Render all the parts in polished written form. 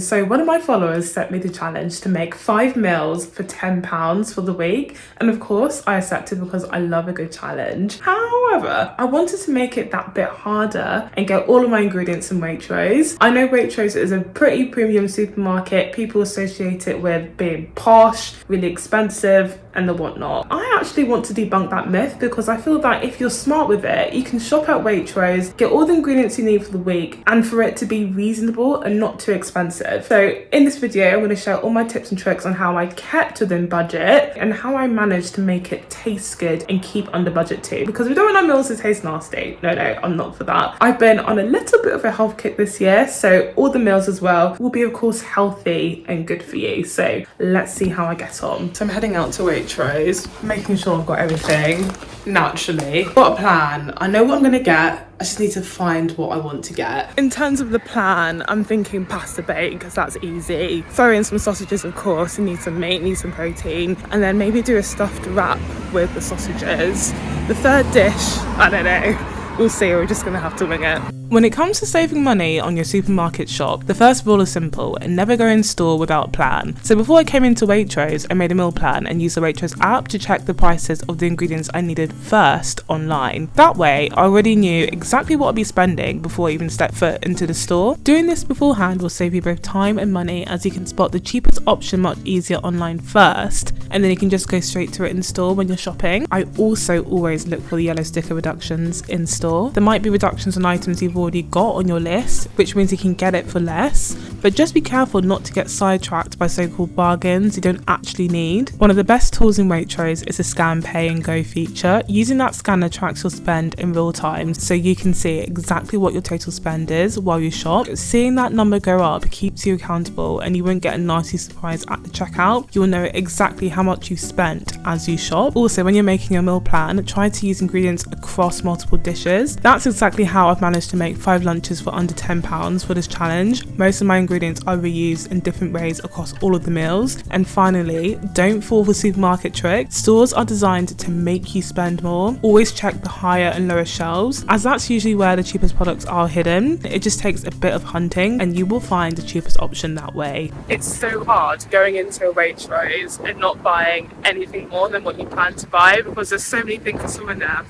So one of my followers set me the challenge to make 5 meals for £10 for the week, and of course I accepted because I love a good challenge. However, I wanted to make it that bit harder and get all of my ingredients in Waitrose. I know Waitrose is a pretty premium supermarket. People associate it with being posh, really expensive, and the whatnot. I actually want to debunk that myth because I feel that if you're smart with it, you can shop at Waitrose, get all the ingredients you need for the week, and for it to be reasonable and not too expensive. So in this video, I'm going to share all my tips and tricks on how I kept within budget and how I managed to make it taste good and keep under budget too. Because we don't want our meals to taste nasty. No, I'm not for that. I've been on a little bit of a health kick this year, so all the meals as well will be of course healthy and good for you. So let's see how I get on. So I'm heading out to Waitrose, making sure I've got everything naturally. Got a plan. I know what I'm gonna get. I just need to find what I want to get. In terms of the plan, I'm thinking pasta bake because that's easy. Throw in some sausages, of course. You need some meat, need some protein, and then maybe do a stuffed wrap with the sausages. The third dish, I don't know. We'll see, we're just gonna have to wing it. When it comes to saving money on your supermarket shop, the first rule is simple and never go in store without a plan. So before I came into Waitrose, I made a meal plan and used the Waitrose app to check the prices of the ingredients I needed first online. That way, I already knew exactly what I'd be spending before I even stepped foot into the store. Doing this beforehand will save you both time and money, as you can spot the cheapest option much easier online first, and then you can just go straight to it in store when you're shopping. I also always look for the yellow sticker reductions in store. There might be reductions on items you've already got on your list, which means you can get it for less, but just be careful not to get sidetracked by so-called bargains you don't actually need. One of the best tools in Waitrose is the scan, pay and go feature. Using that scanner tracks your spend in real time, so you can see exactly what your total spend is while you shop. Seeing that number go up keeps you accountable and you won't get a nasty surprise at the checkout. You'll know exactly how much you've spent as you shop. Also, when you're making your meal plan, try to use ingredients across multiple dishes. That's exactly how I've managed to make 5 lunches for under £10 for this challenge. Most of my ingredients are reused in different ways across all of the meals. And finally, don't fall for supermarket tricks. Stores are designed to make you spend more. Always check the higher and lower shelves, as that's usually where the cheapest products are hidden. It just takes a bit of hunting and you will find the cheapest option that way. It's so hard going into a Waitrose and not buying anything more than what you plan to buy, because there's so many things that's in there.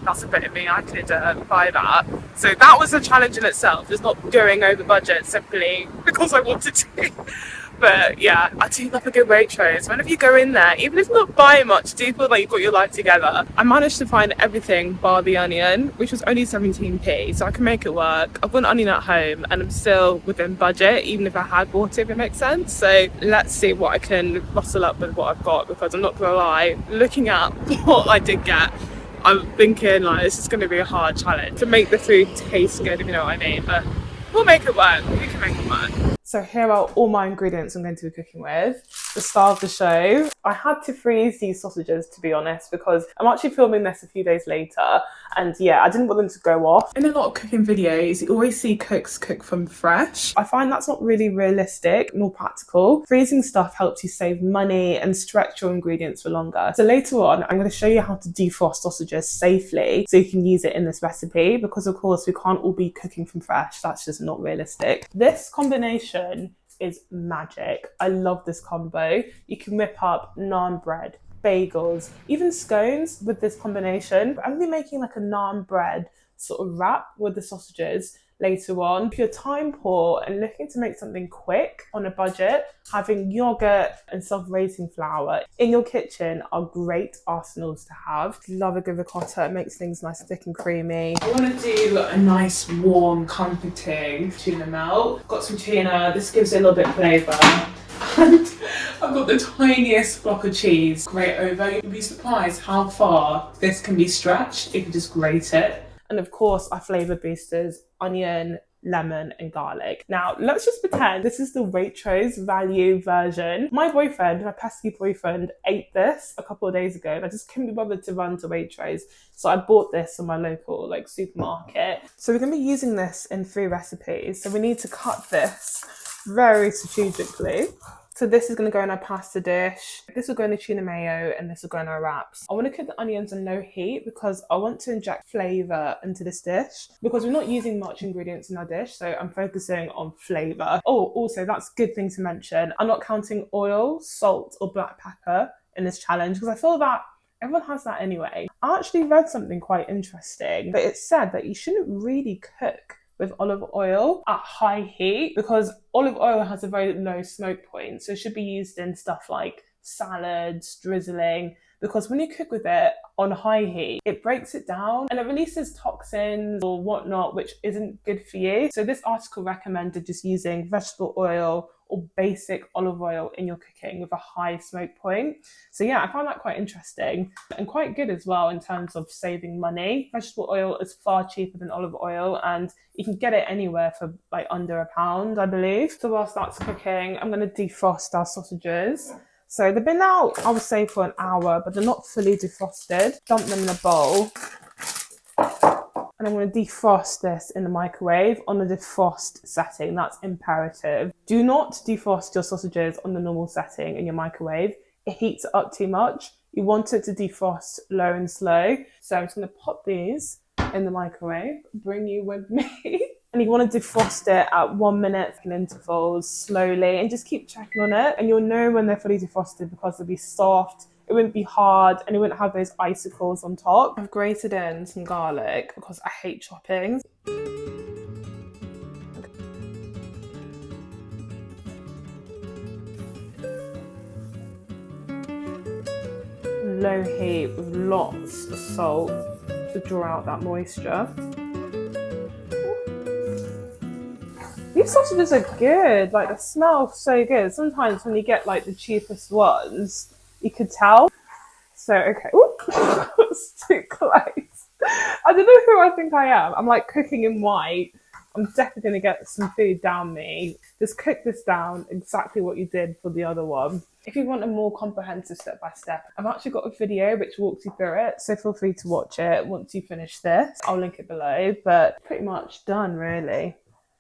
That's a bit of me, I could buy that. So that was a challenge in itself, just not going over budget simply because I wanted to. But yeah, I do love a good Waitrose. Whenever you go in there, even if you're not buying much, do you feel like you've got your life together. I managed to find everything bar the onion, which was only 17p, so I can make it work. I've got an onion at home and I'm still within budget, even if I had bought it, if it makes sense. So let's see what I can rustle up with what I've got, because I'm not gonna lie, looking at what I did get, I'm thinking like this is going to be a hard challenge to make the food taste good, if you know what I mean, but we'll make it work. We can make it work. So here are all my ingredients I'm going to be cooking with. The star of the show. I had to freeze these sausages, to be honest, because I'm actually filming this a few days later, and yeah, I didn't want them to go off. In a lot of cooking videos, you always see cooks cook from fresh. I find that's not really realistic, more practical. Freezing stuff helps you save money and stretch your ingredients for longer. So later on, I'm going to show you how to defrost sausages safely so you can use it in this recipe, because of course we can't all be cooking from fresh. That's just not realistic. This combination is magic. I love this combo. You can whip up naan bread, bagels, even scones with this combination. I'm gonna be making like a naan bread sort of wrap with the sausages later on. If you're time poor and looking to make something quick on a budget, having yogurt and self-raising flour in your kitchen are great arsenals to have. Love a good ricotta, it makes things nice, thick and creamy. I want to do a nice, warm, comforting tuna melt. Got some tuna, this gives it a little bit of flavour. And I've got the tiniest block of cheese. Grate over. You'll be surprised how far this can be stretched if you just grate it. And of course, our flavour boosters, onion, lemon and garlic. Now, let's just pretend this is the Waitrose value version. My pesky boyfriend, ate this a couple of days ago and I just couldn't be bothered to run to Waitrose. So I bought this from my local supermarket. So we're going to be using this in 3 recipes. So we need to cut this very strategically. So this is going to go in a pasta dish, this will go in a tuna mayo, and this will go in our wraps. I want to cook the onions on low heat because I want to inject flavour into this dish because we're not using much ingredients in our dish, so I'm focusing on flavour. Oh, also that's a good thing to mention, I'm not counting oil, salt or black pepper in this challenge because I feel that everyone has that anyway. I actually read something quite interesting, but it said that you shouldn't really cook with olive oil at high heat because olive oil has a very low smoke point, so it should be used in stuff like salads, drizzling, because when you cook with it on high heat, it breaks it down and it releases toxins or whatnot, which isn't good for you. So this article recommended just using vegetable oil or basic olive oil in your cooking with a high smoke point. So yeah, I found that quite interesting and quite good as well in terms of saving money. Vegetable oil is far cheaper than olive oil and you can get it anywhere for like under £1, I believe. So whilst that's cooking, I'm going to defrost our sausages. So they've been out, I would say, for an hour, but they're not fully defrosted. Dump them in a bowl. And I'm going to defrost this in the microwave on the defrost setting. That's imperative. Do not defrost your sausages on the normal setting in your microwave. It heats it up too much. You want it to defrost low and slow. So I'm just going to pop these in the microwave, bring you with me. And you want to defrost it at 1 minute in intervals slowly and just keep checking on it. And you'll know when they're fully defrosted because they'll be soft, it wouldn't be hard, and it wouldn't have those icicles on top. I've grated in some garlic because I hate chopping. Low heat with lots of salt to draw out that moisture. These sausages are good, like they smell so good. Sometimes when you get like the cheapest ones, you could tell. So, okay, it's too close. I don't know who I think I am. I'm like cooking in white. I'm definitely going to get some food down me. Just cook this down exactly what you did for the other one. If you want a more comprehensive step-by-step, I've actually got a video which walks you through it, so feel free to watch it once you finish this. I'll link it below, but pretty much done, really.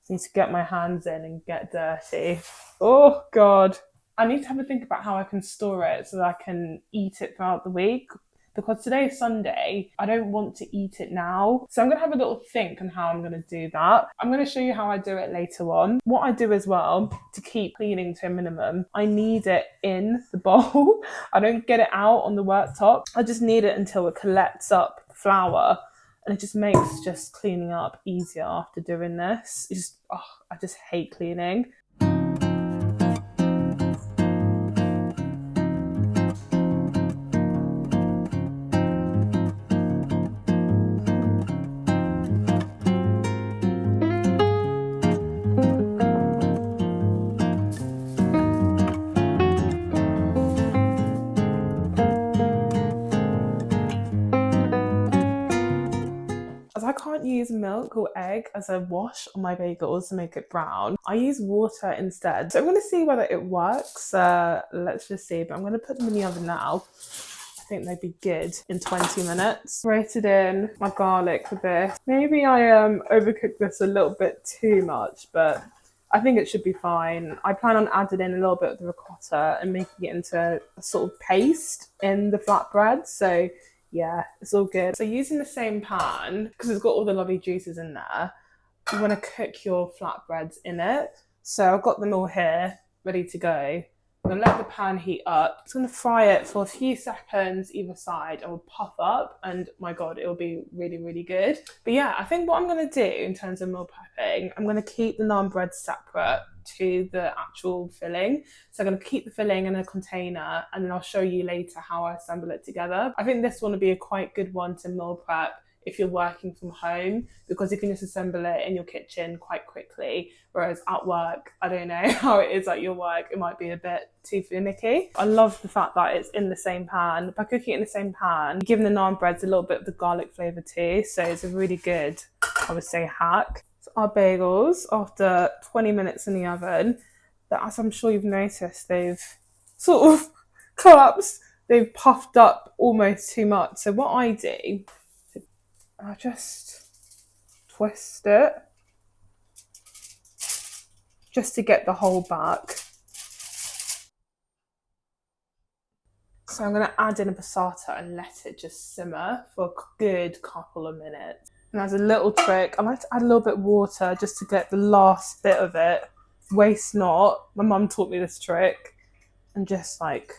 Just need to get my hands in and get dirty. Oh, God. I need to have a think about how I can store it so that I can eat it throughout the week. Because today is Sunday, I don't want to eat it now. So I'm going to have a little think on how I'm going to do that. I'm going to show you how I do it later on. What I do as well, to keep cleaning to a minimum, I knead it in the bowl. I don't get it out on the worktop. I just knead it until it collects up the flour. And it just makes just cleaning up easier after doing this. I just hate cleaning. As I can't use milk or egg as a wash on my bagels to make it brown, I use water instead. So I'm going to see whether it works. Let's just see, but I'm going to put them in the oven now. I think they'd be good in 20 minutes. Grated in my garlic for this. Maybe I overcooked this a little bit too much, but I think it should be fine. I plan on adding in a little bit of the ricotta and making it into a sort of paste in the flatbread. So yeah, it's all good. So using the same pan, because it's got all the lovely juices in there, you want to cook your flatbreads in it. So I've got them all here, ready to go. I'm going to let the pan heat up. It's going to fry it for a few seconds either side. It will puff up and my God, it'll be really, really good. But yeah, I think what I'm going to do in terms of meal prepping, I'm going to keep the naan bread separate to the actual filling. So I'm going to keep the filling in a container and then I'll show you later how I assemble it together. I think this one will be a quite good one to meal prep if you're working from home, because you can just assemble it in your kitchen quite quickly. Whereas at work, I don't know how it is at your work, it might be a bit too finicky. I love the fact that it's in the same pan. By cooking it in the same pan, giving the naan breads a little bit of the garlic flavour too. So it's a really good, I would say, hack. So our bagels, after 20 minutes in the oven, but as I'm sure you've noticed, they've sort of collapsed. They've puffed up almost too much. So what I do, I just twist it just to get the hole back. So I'm going to add in a passata and let it just simmer for a good couple of minutes. And as a little trick, I like to add a little bit of water just to get the last bit of it. Waste not. My mum taught me this trick. And just like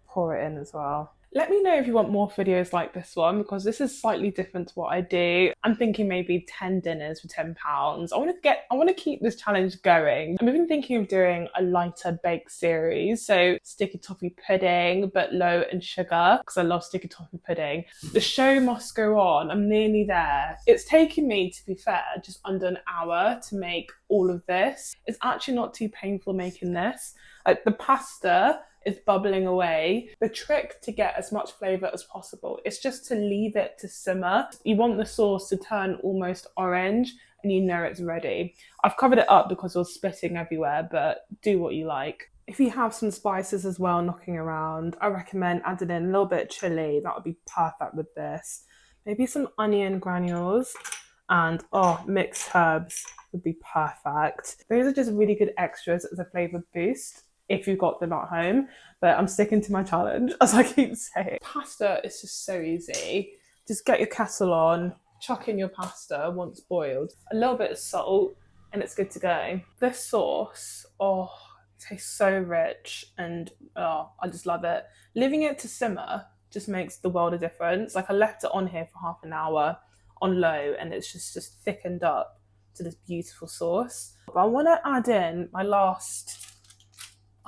pour it in as well. Let me know if you want more videos like this one, because this is slightly different to what I do. I'm thinking maybe 10 dinners for £10. I want to keep this challenge going. I'm even thinking of doing a lighter bake series. So sticky toffee pudding, but low in sugar, because I love sticky toffee pudding. The show must go on. I'm nearly there. It's taken me, to be fair, just under an hour to make all of this. It's actually not too painful making this. Like the pasta is bubbling away. The trick to get as much flavour as possible is just to leave it to simmer. You want the sauce to turn almost orange and you know it's ready. I've covered it up because it was spitting everywhere, but do what you like. If you have some spices as well knocking around, I recommend adding in a little bit of chilli. That would be perfect with this. Maybe some onion granules and mixed herbs would be perfect. Those are just really good extras as a flavour boost if you've got them at home, but I'm sticking to my challenge, as I keep saying. Pasta is just so easy. Just get your kettle on, chuck in your pasta once boiled, a little bit of salt, and it's good to go. This sauce, it tastes so rich, and I just love it. Leaving it to simmer just makes the world of difference. Like I left it on here for half an hour on low, and it's just thickened up to this beautiful sauce. But I want to add in my last,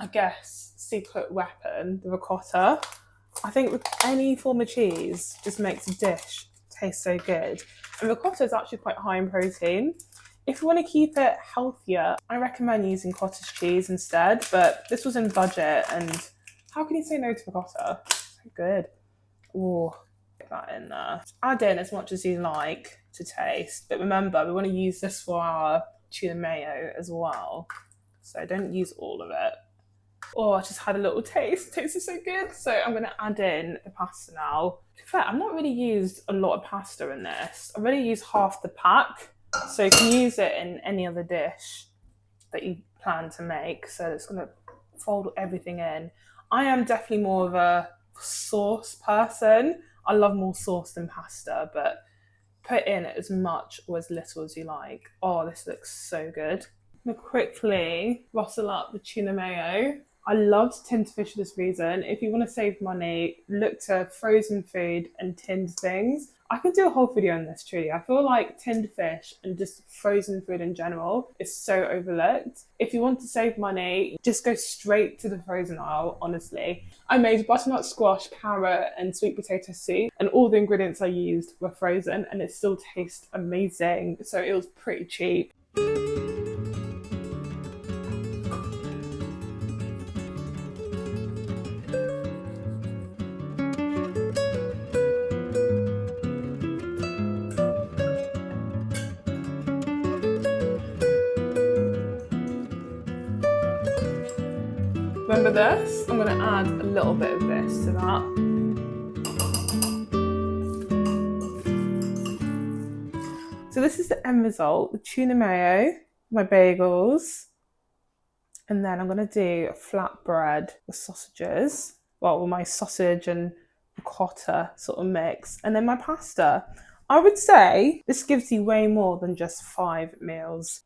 I guess, secret weapon, the ricotta. I think with any form of cheese just makes a dish taste so good. And ricotta is actually quite high in protein. If you want to keep it healthier, I recommend using cottage cheese instead, but this was in budget, and how can you say no to ricotta? So good. Get that in there. Add in as much as you like to taste, but remember, we want to use this for our tuna mayo as well. So don't use all of it. I just had a little taste. It tasted so good. So I'm going to add in the pasta now. To be fair, I've not really used a lot of pasta in this. I've already used half the pack. So you can use it in any other dish that you plan to make. So it's going to fold everything in. I am definitely more of a sauce person. I love more sauce than pasta, but put in as much or as little as you like. This looks so good. I'm going to quickly rustle up the tuna mayo. I love tinned fish for this reason. If you want to save money, look to frozen food and tinned things. I could do a whole video on this, truly. I feel like tinned fish and just frozen food in general is so overlooked. If you want to save money, just go straight to the frozen aisle, honestly. I made butternut squash, carrot and sweet potato soup, and all the ingredients I used were frozen, and it still tastes amazing. So it was pretty cheap. Remember this? I'm going to add a little bit of this to that. So this is the end result, the tuna mayo, my bagels, and then I'm going to do a flatbread with sausages, with my sausage and ricotta sort of mix, and then my pasta. I would say this gives you way more than just 5 meals.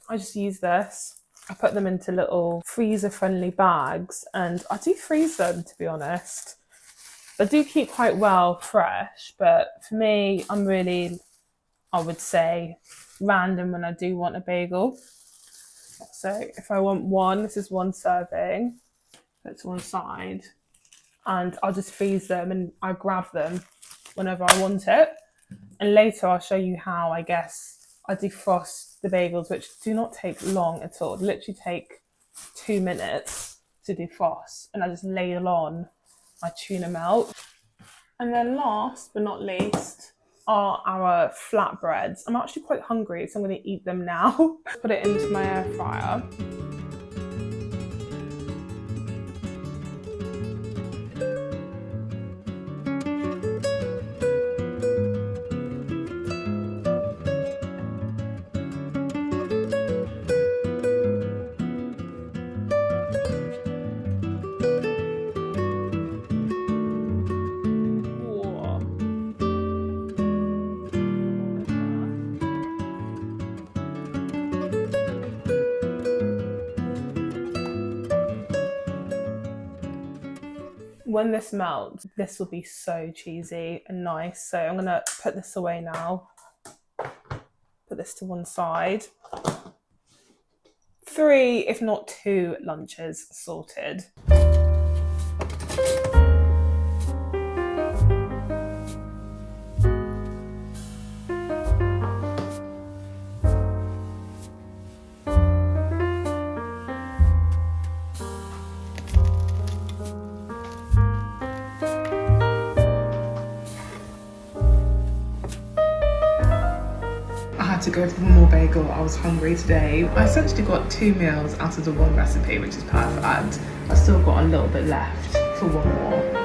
I just use this. I put them into little freezer-friendly bags, and I do freeze them, to be honest. They do keep quite well fresh, but for me, I'm really, I would say, random when I do want a bagel. So if I want one, this is one serving, put to one side, and I'll just freeze them and I grab them whenever I want it. And later I'll show you how, I guess, I defrost the bagels, which do not take long at all. They literally take 2 minutes to defrost, and I just ladle on my tuna melt. And then last but not least are our flatbreads. I'm actually quite hungry, so I'm going to eat them now. Put it into my air fryer. When this melts, this will be so cheesy and nice. So I'm gonna put this away now. Put this to one side. 3, if not 2 lunches sorted. To go for one more bagel. I was hungry today. I essentially got 2 meals out of the one recipe, which is perfect. I've still got a little bit left for one more.